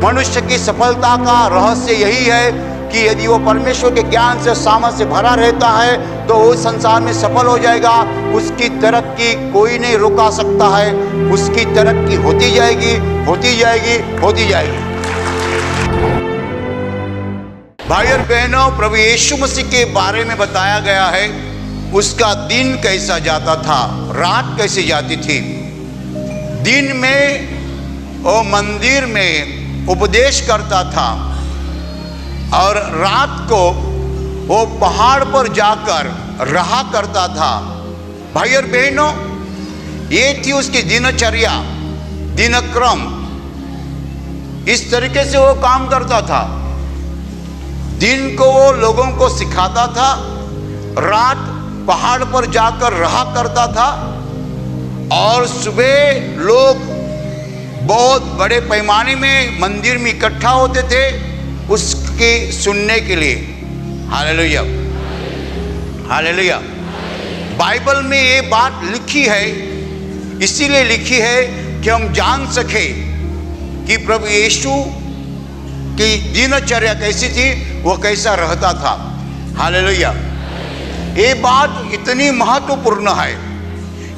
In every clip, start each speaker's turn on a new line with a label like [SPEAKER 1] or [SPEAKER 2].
[SPEAKER 1] मनुष्य की सफलता का रहस्य यही है कि यदि वो परमेश्वर के ज्ञान से सामर्थ्य से भरा रहता है तो वो संसार में सफल हो जाएगा। उसकी तरक्की कोई नहीं रोका सकता है, उसकी तरक्की होती जाएगी, होती जाएगी, होती जाएगी। भाई और बहनों, प्रभु यीशु मसीह के बारे में बताया गया है उसका दिन कैसा जाता था, रात कैसी जाती थी। दिन में वो मंदिर में उपदेश करता था और रात को वो पहाड़ पर जाकर रहा करता था। भाई और बहनों, ये थी उसकी दिनचर्या, दिनक्रम। इस तरीके से वो काम करता था। दिन को वो लोगों को सिखाता था, रात पहाड़ पर जाकर रहा करता था और सुबह लोग बहुत बड़े पैमाने में मंदिर में इकट्ठा होते थे उसके सुनने के लिए। Hallelujah, hallelujah. बाइबल में ये बात लिखी है, इसीलिए लिखी है कि हम जान सके कि प्रभु यीशु की दिनचर्या कैसी थी, वो कैसा रहता था। हालेलुया। ये बात इतनी महत्वपूर्ण है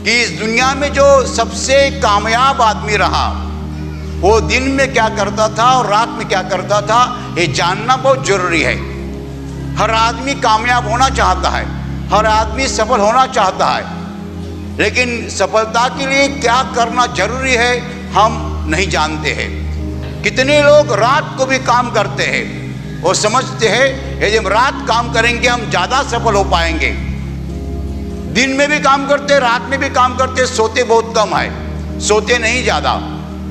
[SPEAKER 1] कि इस दुनिया में जो सबसे कामयाब आदमी रहा वो दिन में क्या करता था और रात में क्या करता था, ये जानना बहुत जरूरी है। हर आदमी कामयाब होना चाहता है, हर आदमी सफल होना चाहता है, लेकिन सफलता के लिए क्या करना जरूरी है हम नहीं जानते हैं। कितने लोग रात को भी काम करते हैं, वो समझते हैं यदि हम रात काम करेंगे हम ज़्यादा सफल हो पाएंगे। दिन में भी काम करते, रात में भी काम करते, सोते बहुत कम है, सोते नहीं ज़्यादा।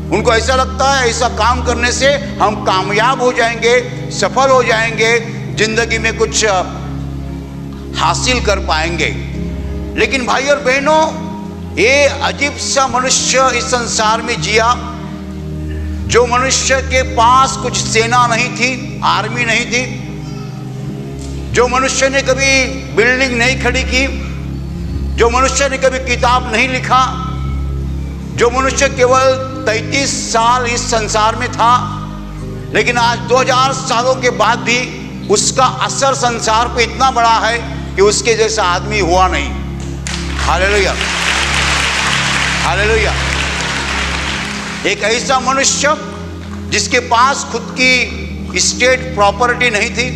[SPEAKER 1] उनको ऐसा लगता है ऐसा काम करने से हम कामयाब हो जाएंगे, सफल हो जाएंगे, जिंदगी में कुछ हासिल कर पाएंगे। लेकिन भाई और बहनों, ये अजीब सा मनुष्य इस संसार में जिया जो मनुष्य के पास कुछ सेना नहीं थी, आर्मी नहीं थी, जो मनुष्य ने कभी बिल्डिंग नहीं खड़ी की, जो मनुष्य ने कभी किताब नहीं लिखा, जो मनुष्य केवल 33 साल इस संसार में था, लेकिन आज 2000 सालों के बाद भी उसका असर संसार पे इतना बड़ा है कि उसके जैसा आदमी हुआ नहीं। Hallelujah, hallelujah. एक ऐसा मनुष्य जिसके पास खुद की स्टेट प्रॉपर्टी नहीं थी,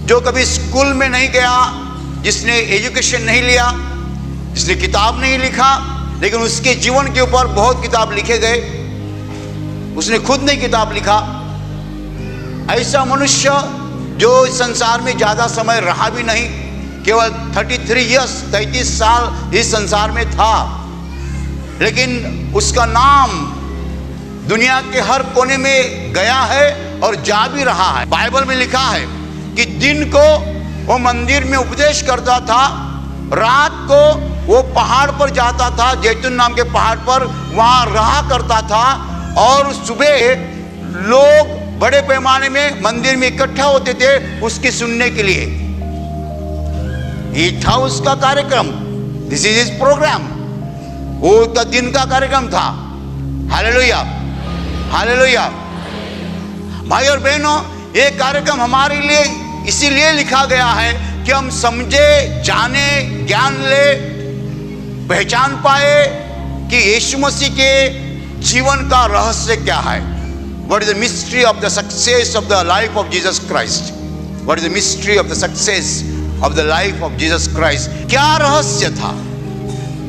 [SPEAKER 1] जो कभी स्कूल में नहीं गया, जिसने एजुकेशन नहीं लिया, जिसने किताब नहीं लिखा, लेकिन उसके जीवन के ऊपर बहुत किताब लिखे गए, उसने खुद नहीं किताब लिखा। ऐसा मनुष्य जो इस संसार में ज़्यादा समय रहा भी नहीं, केवल 33 ईयर्स 33 साल इस संसार में था, लेकिन उसका नाम दुनिया के हर कोने में गया है और जा भी रहा है। बाइबल में लिखा है कि दिन को वो मंदिर में उपदेश करता था, रात को वो पहाड़ पर जाता था, जैतून नाम के पहाड़ पर, वहां रहा करता था और सुबह लोग बड़े पैमाने में मंदिर में इकट्ठा होते थे उसकी सुनने के लिए। ये था उसका कार्यक्रम, दिस इज हिज प्रोग्राम। वो उसका दिन का कार्यक्रम था। Hallelujah, hallelujah. भाई और बहनों, ये कार्यक्रम हमारे लिए इसीलिए लिखा गया है कि हम समझे, जाने, ज्ञान ले, पहचान पाए कि यीशु मसीह के जीवन का रहस्य क्या है। What is the mystery of the success of the life of Jesus Christ? What is the mystery of the success of the life of Jesus Christ? क्या रहस्य था?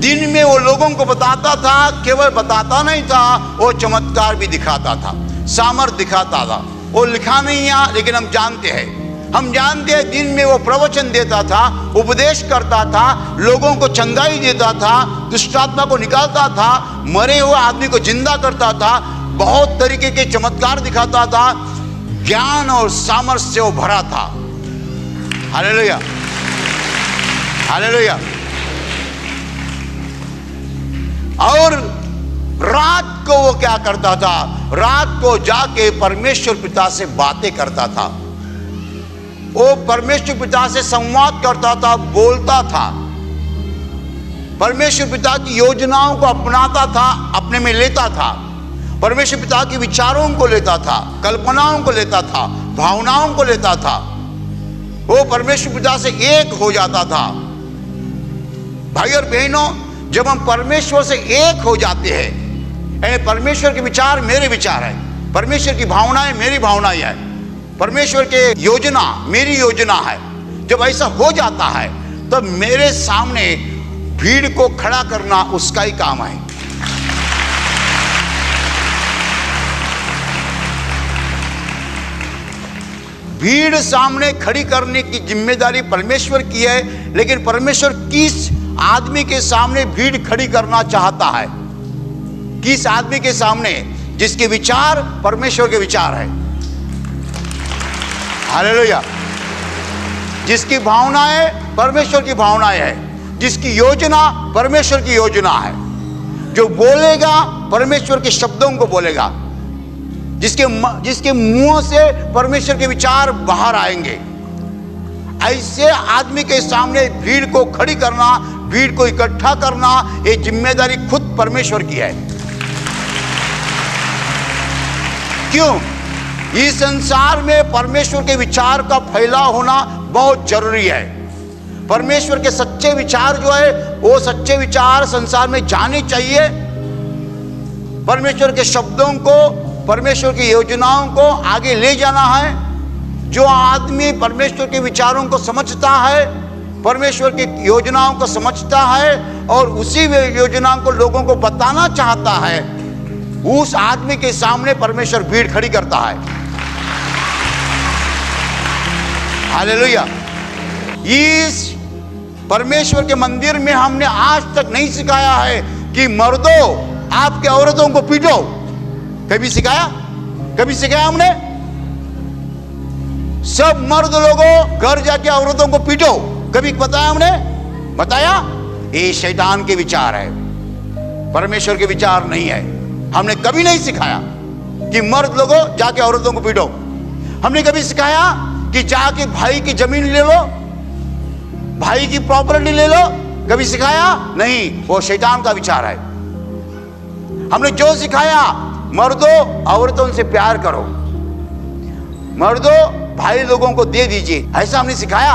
[SPEAKER 1] दिन में वो लोगों को बताता था, केवल बताता नहीं था, वो चमत्कार भी दिखाता था, सामर्थ दिखाता था। वो लिखा नहीं है, लेकिन हम जानते हैं दिन में वो प्रवचन देता था, उपदेश करता था, लोगों को चंगाई देता था, दुष्ट आत्मा को निकालता था, मरे हुए आदमी को जिंदा करता था, बहुत तरीके के चमत्कार दिखाता था, ज्ञान और सामर्थ्य से वो भरा था। Hallelujah, hallelujah. और रात को वो क्या करता था? रात को जाके परमेश्वर पिता से बातें करता था। वो परमेश्वर पिता से संवाद करता था, बोलता था, परमेश्वर पिता की योजनाओं को अपनाता था, अपने में लेता था। परमेश्वर पिता के विचारों को लेता था, कल्पनाओं को लेता था, भावनाओं को लेता था। वो परमेश्वर पिता से एक हो जाता था। भाई और बहनों, जब हम परमेश्वर से एक हो जाते हैं, यानी परमेश्वर के विचार मेरे विचार है, परमेश्वर की भावनाएं मेरी भावनाएं है, परमेश्वर के योजना मेरी योजना है, जब ऐसा हो जाता है तब मेरे सामने भीड़ को खड़ा करना उसका ही काम है। भीड़ सामने खड़ी करने की जिम्मेदारी परमेश्वर की है, लेकिन परमेश्वर किस आदमी के सामने भीड़ खड़ी करना चाहता है? किस आदमी के सामने जिसके विचार परमेश्वर के विचार है। हालेलुया। जिसकी भावनाएं परमेश्वर की भावनाएं है, जिसकी योजना परमेश्वर की योजना है, जो बोलेगा परमेश्वर के शब्दों को बोलेगा, जिसके मुंह से परमेश्वर के विचार बाहर आएंगे। ऐसे आदमी के सामने भीड़ को खड़ी करना, भीड़ को इकट्ठा करना, ये जिम्मेदारी खुद परमेश्वर की है। क्यों? इस संसार में परमेश्वर के विचार का फैलाव होना बहुत जरूरी है। परमेश्वर के सच्चे विचार जो है, वो सच्चे विचार संसार में जाने चाहिए। परमेश्वर के शब्दों को, परमेश्वर की योजनाओं को आगे ले जाना है। जो आदमी परमेश्वर के विचारों को समझता है, परमेश्वर की योजनाओं को समझता है और उसी योजनाओं को लोगों को बताना चाहता है, उस आदमी के सामने परमेश्वर भीड़ खड़ी करता है। हालेलुया। इस परमेश्वर के मंदिर में हमने आज तक नहीं सिखाया है कि मर्दों आपके औरतों को पीटो। कभी सिखाया? कभी सिखाया हमने? सब मर्द लोगों घर जाके औरतों को पीटो, कभी बताया हमने? बताया? ये शैतान के विचार है, परमेश्वर के विचार नहीं है। हमने कभी नहीं सिखाया कि मर्द लोगों जाके औरतों को पीटो। हमने कभी सिखाया कि जाके भाई की जमीन ले लो, भाई की प्रॉपर्टी ले लो? कभी सिखाया? नहीं, वो शैतान का विचार है। हमने जो सिखाया, मर्दों औरतों से प्यार करो, मर्दों भाई लोगों को दे दीजिए, ऐसा हमने सिखाया।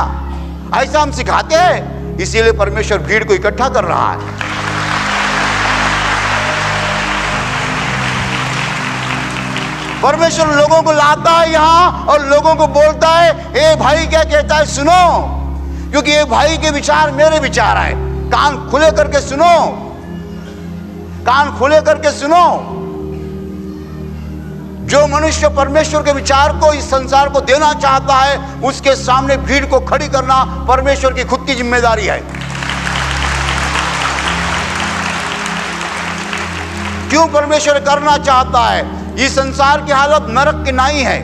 [SPEAKER 1] ऐसा हम सिखाते हैं, इसीलिए परमेश्वर भीड़ को इकट्ठा कर रहा है। परमेश्वर लोगों को लाता है यहां और लोगों को बोलता है, ए भाई क्या कहता है सुनो, क्योंकि ये भाई के विचार मेरे विचार है। कान खुले करके सुनो, कान खुले करके सुनो। जो मनुष्य परमेश्वर के विचार को इस संसार को देना चाहता है, उसके सामने भीड़ को खड़ी करना परमेश्वर की खुद की जिम्मेदारी है। क्यों परमेश्वर करना चाहता है? इस संसार की हालत नरक की नहीं है।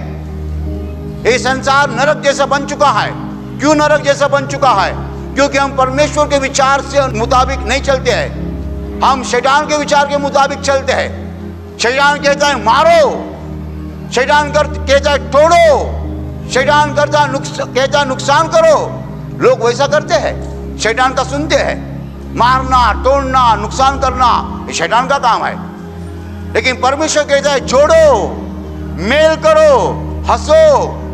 [SPEAKER 1] ये संसार नरक जैसा बन चुका है। क्यों नरक जैसा बन चुका है? क्योंकि हम परमेश्वर के विचार से मुताबिक नहीं चलते हैं, हम शैतान के विचार के मुताबिक चलते हैं। शैतान कहता है मारो, शैतान कहता है तोड़ो, शैतान कहता है नुकसान करो। लोग वैसा करते हैं, शैतान का सुनते हैं। मारना, तोड़ना, नुकसान करना, ये शैतान का काम है। लेकिन परमेश्वर कहता है जोड़ो, मेल करो, हंसो,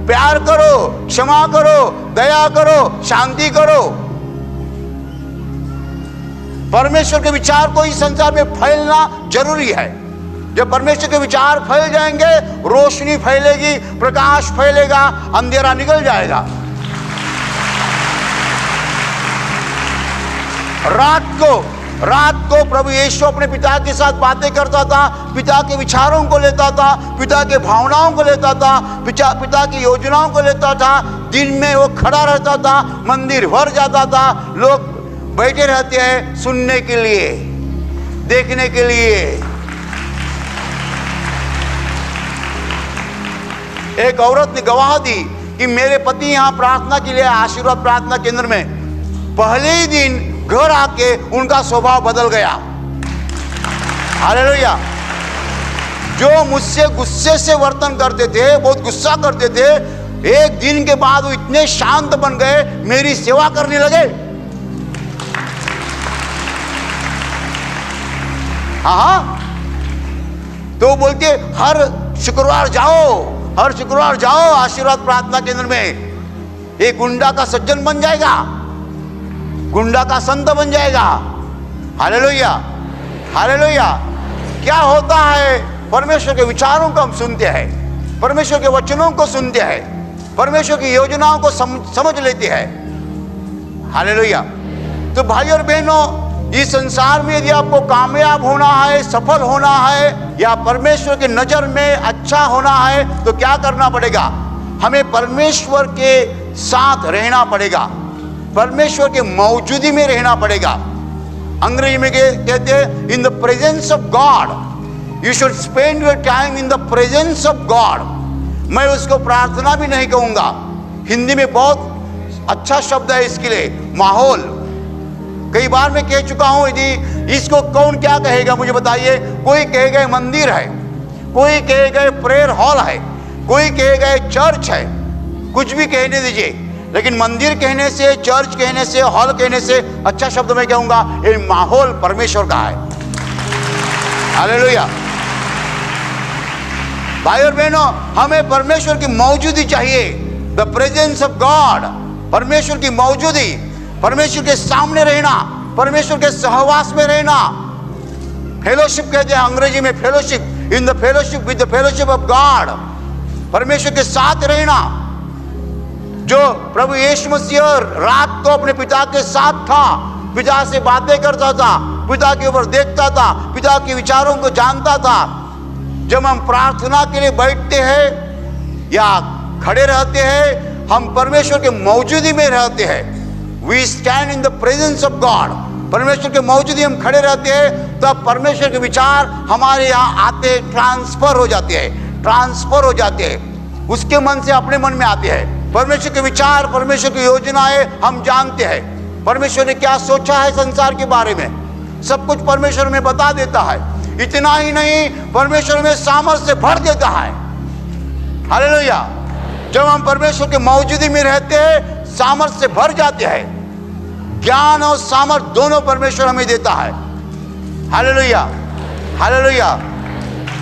[SPEAKER 1] प्यार करो, क्षमा करो, दया करो, शांति करो। परमेश्वर के विचार को इस संसार में फैलना जरूरी है। जब परमेश्वर के विचार फैल जाएंगे, रोशनी फैलेगी, प्रकाश फैलेगा, अंधेरा निकल जाएगा। रात को प्रभु यीशु अपने पिता के साथ बातें करता था, पिता के विचारों को लेता था, पिता के भावनाओं को लेता था, पिता की योजनाओं को लेता था। दिन में वो खड़ा रहता था, मंदिर भर जाता था, लोग बैठे रहते हैं सुनने के लिए, देखने के लिए। एक औरत ने गवाह दी कि मेरे पति यहाँ प्रार्थना के लिए, आशीर्वाद प्रार्थना केंद्र में, पहले ही दिन घर आके उनका स्वभाव बदल गया। हालेलुया। जो मुझसे गुस्से से वर्तन करते थे, बहुत गुस्सा करते थे, एक दिन के बाद वो इतने शांत बन गए, मेरी सेवा करने लगे। हाँ, तो वो बोलती है हर शुक्रवार जाओ आशीर्वाद प्रार्थना केंद्र में। एक गुंडा का सज्जन बन जाएगा, गुंडा का संत बन जाएगा। Hallelujah, hallelujah. क्या होता है? परमेश्वर के विचारों को हम सुनते हैं, परमेश्वर के वचनों को सुनते हैं, परमेश्वर की योजनाओं को समझ लेते हैं। हालेलुया। तो भाई और बहनों, इस संसार में यदि आपको कामयाब होना है, सफल होना है, या परमेश्वर की नजर में अच्छा होना है, तो क्या करना पड़ेगा? हमें परमेश्वर के साथ रहना पड़ेगा, परमेश्वर के मौजूदी में रहना पड़ेगा। अंग्रेजी में कहते हैं इन the presence of God. You should spend your time in the presence of God. मैं उसको प्रार्थना भी नहीं कहूंगा, हिंदी में बहुत अच्छा शब्द है इसके लिए, माहौल। कई बार मैं कह चुका हूं, यदि इसको कौन क्या कहेगा मुझे बताइए। कोई कहेगा मंदिर है, कोई कहेगा प्रेयर हॉल है, कोई कहेगा चर्च है, कुछ भी कहने दीजिए, लेकिन मंदिर कहने से, चर्च कहने से, हॉल कहने से अच्छा शब्द मैं कहूंगा ये माहौल परमेश्वर का है। हालेलुया। भाई और बहनों, हमें परमेश्वर की मौजूदी चाहिए, द प्रेजेंस ऑफ गॉड। परमेश्वर की मौजूदी, परमेश्वर के सामने रहना, परमेश्वर के सहवास में रहना। फेलोशिप कहते हैं अंग्रेजी में, fellowship, in the fellowship with the fellowship of God. परमेश्वर के साथ रहना। जो प्रभु यीशु मसीह रात को अपने पिता के साथ था, पिता से बातें करता था, पिता के ऊपर देखता था, पिता के विचारों को जानता था। जब हम प्रार्थना के लिए बैठते हैं या खड़े रहते हैं, हम परमेश्वर के मौजूदी में रहते हैं। We stand in the presence of God। परमेश्वर के मौजूदी हम खड़े रहते हैं, तब परमेश्वर के विचार हमारे यहाँ आते, ट्रांसफर हो जाते हैं, ट्रांसफर हो जाते हैं, उसके मन से अपने मन में आते हैं। परमेश्वर के विचार, परमेश्वर की योजनाएं हम जानते हैं। परमेश्वर ने क्या सोचा है संसार के बारे में, सब कुछ परमेश्वर में बता देता है। इतना ही नहीं, परमेश्वर में सामर्थ्य भर देता है। हालेलुया। जब हम परमेश्वर के मौजूदी में रहते हैं, सामर्थ्य से भर जाते हैं। ज्ञान और सामर्थ्य दोनों परमेश्वर हमें देता है। Hallelujah, hallelujah.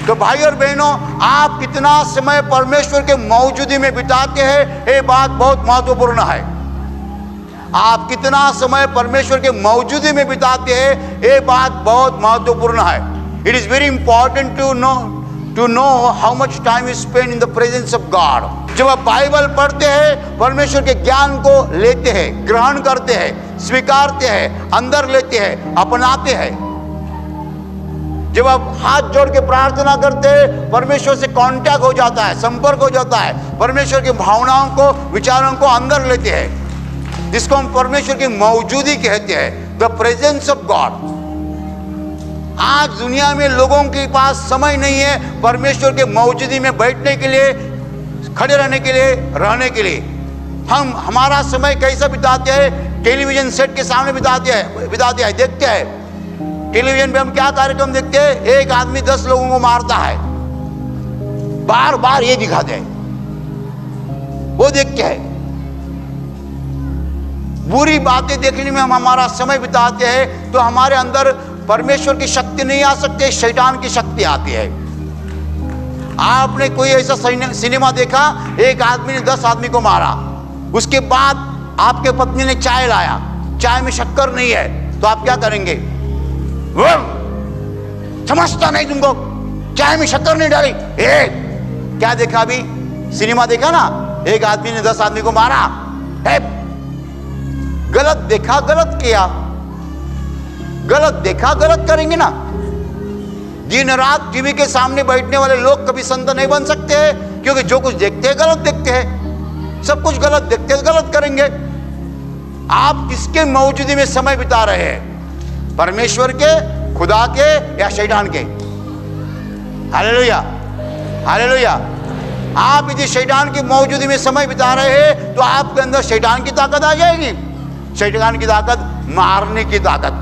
[SPEAKER 1] तो भाई और बहनों, आप कितना समय परमेश्वर के मौजूदी में बिताते हैं, ये बात बहुत महत्वपूर्ण है। आप कितना समय परमेश्वर के मौजूदी में बिताते हैं, ये बात बहुत महत्वपूर्ण है। It is very important to know how much time you spend in the presence of God. जब आप बाइबल पढ़ते हैं, परमेश्वर के ज्ञान को लेते हैं, ग्रहण करते हैं, स्वीकारते हैं, अंदर लेते हैं, अपनाते हैं। जब आप हाथ जोड़ के प्रार्थना करते हैं, परमेश्वर से कांटेक्ट हो जाता है, संपर्क हो जाता है, परमेश्वर की भावनाओं को, विचारों को अंदर लेते हैं, जिसको हम परमेश्वर की मौजूदी कहते हैं, द प्रेजेंस ऑफ गॉड। आज दुनिया में लोगों के पास समय नहीं है परमेश्वर के मौजूदी में बैठने के लिए, खड़े रहने के लिए, रहने के लिए। हम हमारा समय कैसा बिताते हैं? टेलीविजन सेट के सामने बिताते हैं, देखते हैं। टेलीविजन पे हम क्या कार्यक्रम देखते हैं? एक आदमी 10 लोगों को मारता है, बार बार ये दिखाते हैं, वो देखते हैं। बुरी बातें देखने में हम हमारा समय बिताते हैं, तो हमारे अंदर परमेश्वर की शक्ति नहीं आ सकती, शैतान की शक्ति आती है। आपने कोई ऐसा सिनेमा देखा, एक आदमी ने 10 आदमी को मारा, उसके बाद आपके पत्नी ने चाय लाया, चाय में शक्कर नहीं है, तो आप क्या करेंगे? समझता नहीं तुमको, चाय में शक्कर नहीं डाली। क्या देखा अभी? सिनेमा देखा ना, एक आदमी ने 10 आदमी को मारा, गलत देखा, गलत किया, गलत देखा, गलत करेंगे ना। दिन रात टीवी के सामने बैठने वाले लोग कभी संत नहीं बन सकते, क्योंकि जो कुछ देखते हैं गलत देखते हैं, सब कुछ गलत देखते हैं, गलत करेंगे। आप किसके मौजूदी में समय बिता रहे हैं? परमेश्वर के, खुदा के, या शैतान के? Hallelujah, hallelujah. आप यदि शैतान की मौजूदी में समय बिता रहे हैं, तो आपके अंदर शैतान की ताकत आ जाएगी। शैतान की ताकत, मारने की ताकत,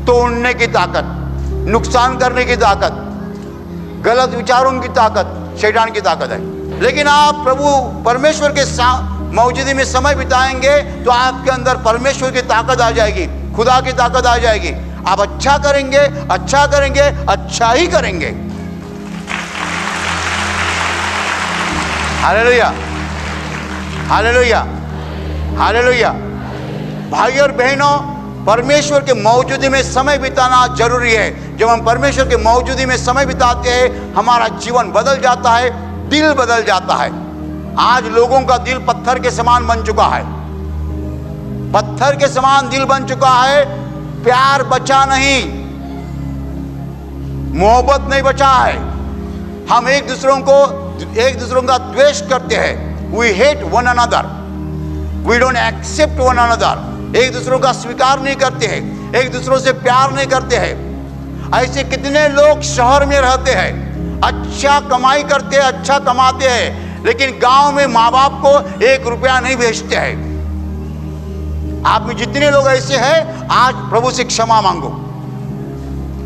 [SPEAKER 1] तोड़ने की ताकत, नुकसान करने की ताकत, गलत विचारों की ताकत शैतान की ताकत है। लेकिन आप प्रभु परमेश्वर के मौजूदी में समय बिताएंगे, तो आपके अंदर परमेश्वर की ताकत आ जाएगी, खुदा की ताकत आ जाएगी। आप अच्छा करेंगे, अच्छा करेंगे, अच्छा ही करेंगे। Hallelujah, hallelujah, hallelujah. भाई और बहनों, परमेश्वर के मौजूदी में समय बिताना जरूरी है। जब हम परमेश्वर के मौजूदी में समय बिताते हैं, हमारा जीवन बदल जाता है, दिल बदल जाता है। आज लोगों का दिल पत्थर के समान बन चुका है, पत्थर के समान दिल बन चुका है। प्यार बचा नहीं, मोहब्बत नहीं बचा है। हम एक दूसरों का द्वेष करते हैं। We hate one another, we don't accept one another. एक दूसरों का स्वीकार नहीं करते हैं, एक दूसरों से प्यार नहीं करते हैं। ऐसे कितने लोग शहर में रहते हैं, अच्छा कमाई करते हैं, अच्छा कमाते हैं, लेकिन गांव में माँ बाप को 1 रुपया नहीं भेजते हैं। आप में जितने लोग ऐसे हैं, आज प्रभु से क्षमा मांगो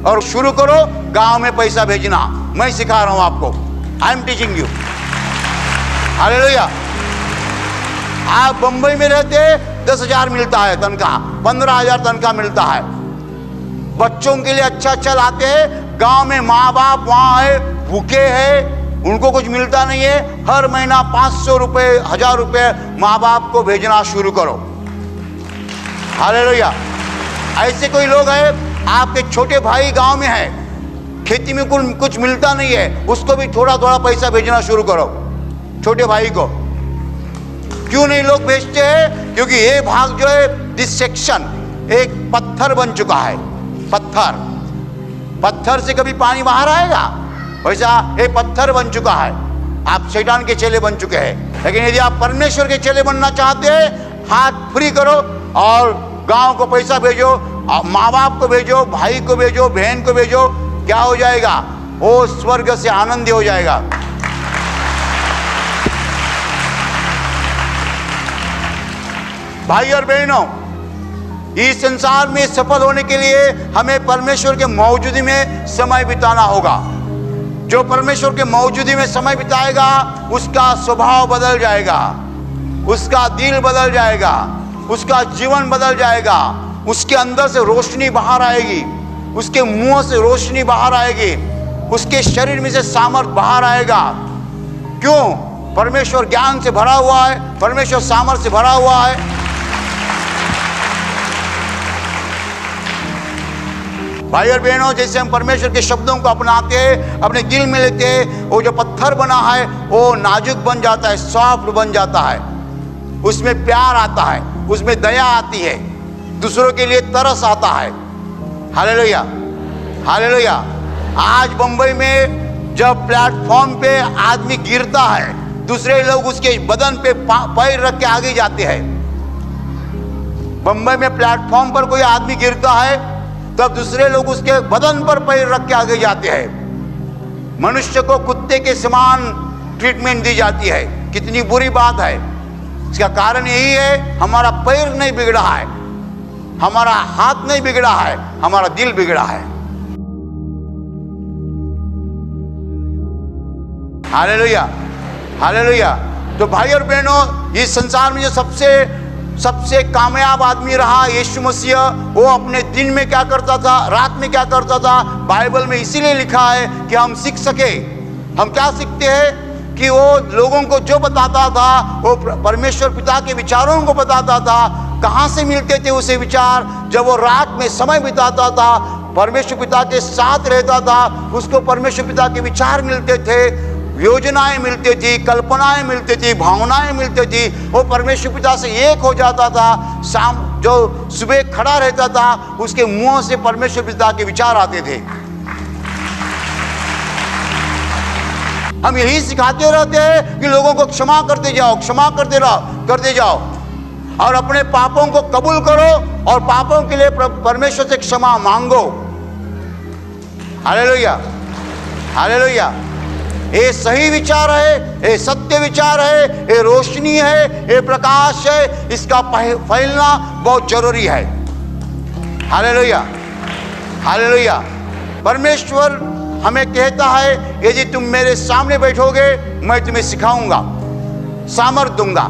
[SPEAKER 1] और शुरू करो गांव में पैसा भेजना। मैं सिखा रहा हूं आपको, I am teaching you. Hallelujah. आप बंबई में रहते हैं, 10,000 मिलता है तनख्वाह, 15,000 तनख्वाह मिलता है। बच्चों के लिए अच्छा अच्छा लाते हैं। गांव में माँ बाप वहां है, भूखे हैं, उनको कुछ मिलता नहीं है। हर महीना 500 रुपए, 1000 रुपए माँ बाप को भेजना शुरू करो। हालेलुया। ऐसे कोई लोग हैं, आपके छोटे भाई गांव में है, खेती में कुछ मिलता नहीं है, उसको भी थोड़ा थोड़ा पैसा भेजना शुरू करो, छोटे भाई को। क्यों नहीं लोग भेजते हैं? क्योंकि ये भाग जो है, दिस सेक्शन एक पत्थर बन चुका है। पत्थर से कभी पानी बाहर आएगा? वैसा एक पत्थर बन चुका है। आप शैतान के चेले बन चुके हैं। लेकिन यदि आप परमेश्वर के चेले बनना चाहते हैं, हाथ फ्री करो और गांव को पैसा भेजो, माँ बाप को भेजो, भाई को भेजो, बहन को भेजो। क्या हो जाएगा? वो स्वर्ग से आनंद हो जाएगा। भाई और बहनों, इस संसार में सफल होने के लिए हमें परमेश्वर के मौजूदी में समय बिताना होगा। जो परमेश्वर के मौजूदी में समय बिताएगा, उसका स्वभाव बदल जाएगा, उसका दिल बदल जाएगा, उसका जीवन बदल जाएगा। उसके अंदर से रोशनी बाहर आएगी, उसके मुंह से रोशनी बाहर आएगी, उसके शरीर में से सामर्थ बाहर आएगा। क्यों? परमेश्वर ज्ञान से भरा हुआ है, परमेश्वर सामर्थ से भरा हुआ है। भाई और बहनों, जैसे हम परमेश्वर के शब्दों को अपनाते हैं, अपने दिल में लेते हैं, वो जो पत्थर बना है वो नाजुक बन जाता है, सॉफ्ट बन जाता है। उसमें प्यार आता है, उसमें दया आती है, दूसरों के लिए तरस आता है। Hallelujah, hallelujah. आज बंबई में जब प्लेटफॉर्म पे आदमी गिरता है, दूसरे लोग उसके बदन पे पैर रख के आगे जाते हैं। बंबई में प्लेटफॉर्म पर कोई आदमी गिरता है, तब दूसरे लोग उसके बदन पर पैर रख के आगे जाते हैं। मनुष्य को कुत्ते के समान ट्रीटमेंट दी जाती है। कितनी बुरी बात है। इसका कारण यही है, हमारा पैर नहीं बिगड़ा है, हमारा हाथ नहीं बिगड़ा है, हमारा दिल बिगड़ा है। Hallelujah, hallelujah. तो भाई और बहनों, इस संसार में जो सबसे कामयाब आदमी रहा, यीशु मसीह, वो अपने दिन में क्या करता था, रात में क्या करता था, बाइबल में इसीलिए लिखा है कि हम सीख सके। हम क्या सीखते हैं? कि वो लोगों को जो बताता था, वो परमेश्वर पिता के विचारों को बताता था। कहाँ से मिलते थे उसे विचार? जब वो रात में समय बिताता था, परमेश्वर पिता के साथ रहता था, उसको परमेश्वर पिता के विचार मिलते थे, योजनाएं मिलती थी, कल्पनाएं मिलती थी, भावनाएं मिलती थी। वो परमेश्वर पिता से एक हो जाता था। शाम जो सुबह खड़ा रहता था, उसके मुंह से परमेश्वर पिता के विचार आते थे। हम यही सिखाते रहते हैं कि लोगों को क्षमा करते जाओ, क्षमा करते जाओ और अपने पापों को कबूल करो और पापों के लिए परमेश्वर से क्षमा मांगो। Hallelujah, hallelujah. ये सही विचार है, ये सत्य विचार है, ये रोशनी है, ये प्रकाश है। इसका फैलना बहुत जरूरी है। Hallelujah, hallelujah. परमेश्वर हमें कहता है, यदि तुम मेरे सामने बैठोगे, मैं तुम्हें सिखाऊंगा, सामर्थ दूंगा,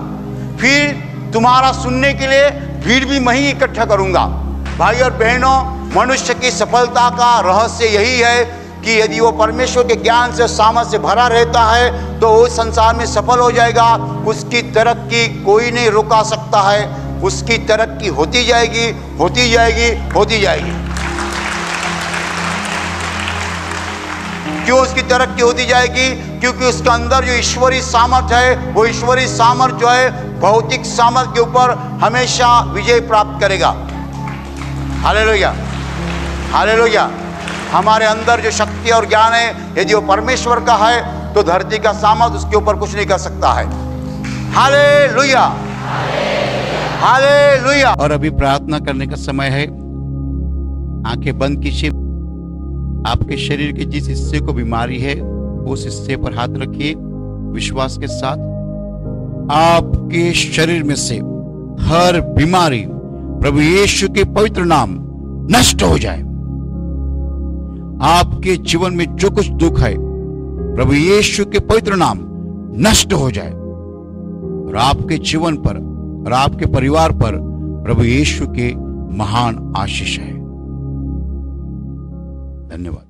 [SPEAKER 1] फिर तुम्हारा सुनने के लिए भीड़ भी मैं ही इकट्ठा करूंगा। भाई और बहनों, मनुष्य की सफलता का रहस्य यही है कि यदि वो परमेश्वर के ज्ञान से सामर्थ से भरा रहता है तो वो संसार में सफल हो जाएगा। उसकी तरक्की कोई नहीं रुका सकता है। उसकी तरक्की होती जाएगी, होती जाएगी, होती जाएगी। क्यों उसकी तरक्की होती जाएगी? क्योंकि उसके अंदर जो ईश्वरीय सामर्थ है, वो ईश्वरीय सामर्थ जो है भौतिक सामर्थ के ऊपर हमेशा विजय प्राप्त करेगा। Hallelujah, hallelujah. हमारे अंदर जो शक्ति और ज्ञान है, यदि वो परमेश्वर का है तो धरती का सामर्थ उसके ऊपर कुछ नहीं कर सकता है। Hallelujah, hallelujah. और अभी प्रार्थना करने का समय है। आंखें बंद कीजिए। आपके शरीर के जिस हिस्से को बीमारी है उस हिस्से पर हाथ रखिए विश्वास के साथ। आपके शरीर में से हर बीमारी प्रभु यीशु के पवित्र नाम नष्ट हो जाए। आपके जीवन में जो कुछ दुख है प्रभु यीशु के पवित्र नाम नष्ट हो जाए और आपके जीवन पर और आपके परिवार पर प्रभु यीशु के महान आशीष है। धन्यवाद।